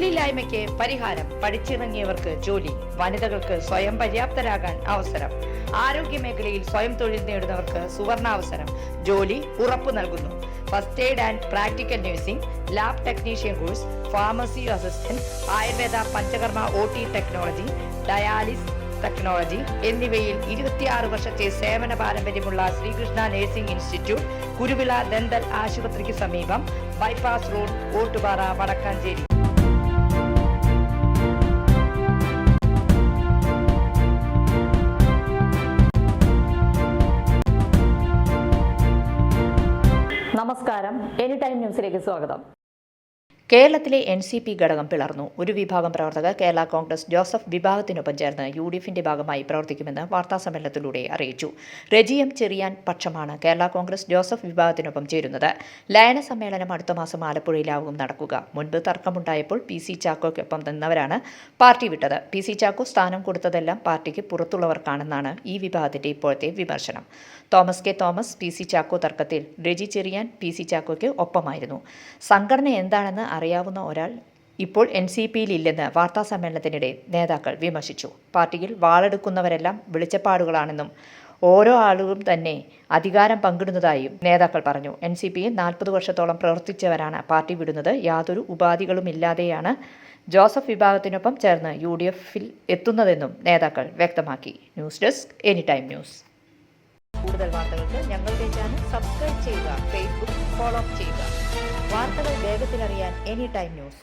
തൊഴിലില്ലായ്മയ്ക്ക് പരിഹാരം, പഠിച്ചിറങ്ങിയവർക്ക് ജോലി, വനിതകൾക്ക് സ്വയം പര്യാപ്തരാകാൻ അവസരം, ആരോഗ്യ മേഖലയിൽ സ്വയം തൊഴിൽ നേടുന്നവർക്ക് സുവർണാവസരം, ജോലി ഉറപ്പു നൽകുന്നു. First aid and practical nursing, lab technician course, pharmacy assistant, Ayurveda Panchakarma OT technology, dialysis technology എന്നിവയിൽ 26 വർഷത്തെ സേവന പാരമ്പര്യമുള്ള Sreekrishna nursing institute, Kuruvila dental ആശുപത്രിക്ക് സമീപം, ബൈപ്പാസ് റോഡ്, ഓട്ടുപാറ, വടക്കാഞ്ചേരി. നമസ്കാരം, എനി ടൈം ന്യൂസിലേക്ക് സ്വാഗതം. കേരളത്തിലെ NCP ഘടകം പിളർന്നു. ഒരു വിഭാഗം പ്രവർത്തകർ കേരള കോൺഗ്രസ് ജോസഫ് വിഭാഗത്തിനൊപ്പം ചേർന്ന് UDFന്റെ ഭാഗമായി പ്രവർത്തിക്കുമെന്ന് വാർത്താസമ്മേളനത്തിലൂടെ അറിയിച്ചു. റെജി M. ചെറിയാൻ പക്ഷമാണ് കേരള കോൺഗ്രസ് ജോസഫ് വിഭാഗത്തിനൊപ്പം ചേരുന്നത്. ലയന സമ്മേളനം അടുത്ത മാസം ആലപ്പുഴയിലാവും നടക്കുക. മുൻപ് തർക്കമുണ്ടായപ്പോൾ PC ചാക്കോയ്ക്കൊപ്പം നിന്നവരാണ് പാർട്ടി വിട്ടത്. PC ചാക്കോ സ്ഥാനം കൊടുത്തതെല്ലാം പാർട്ടിക്ക് പുറത്തുള്ളവർക്കാണെന്നാണ് ഈ വിഭാഗത്തിന്റെ ഇപ്പോഴത്തെ വിമർശനം. Thomas K. Thomas PC Chacko തർക്കത്തിൽ റെജി ചെറിയാൻ PC ചാക്കോയ്ക്ക് ഒപ്പമായിരുന്നു. സംഘടന എന്താണെന്ന് അറിയാവുന്ന ഒരാൾ ഇപ്പോൾ NCPയിലില്ലെന്ന് വാർത്താസമ്മേളനത്തിനിടെ നേതാക്കൾ വിമർശിച്ചു. പാർട്ടിയിൽ വാളെടുക്കുന്നവരെല്ലാം വെളിച്ചപ്പാടുകളാണെന്നും ഓരോ ആളുകളും തന്നെ അധികാരം പങ്കിടുന്നതായും നേതാക്കൾ പറഞ്ഞു. NCPയിൽ 40 വർഷത്തോളം പ്രവർത്തിച്ചവരാണ് പാർട്ടി വിടുന്നത്. യാതൊരു ഉപാധികളുമില്ലാതെയാണ് ജോസഫ് വിഭാഗത്തിനൊപ്പം ചേർന്ന് UDFൽ എത്തുന്നതെന്നും നേതാക്കൾ വ്യക്തമാക്കി. News desk, any time news. കൂടുതൽ വാർത്തകൾക്ക് ഞങ്ങളുടെ ചാനൽ സബ്സ്ക്രൈബ് ചെയ്യുക, ഫേസ്ബുക്ക് ഫോളോ ചെയ്യുക. വാർത്തകൾ വേഗത്തിലറിയാൻ എനി ടൈം ന്യൂസ്.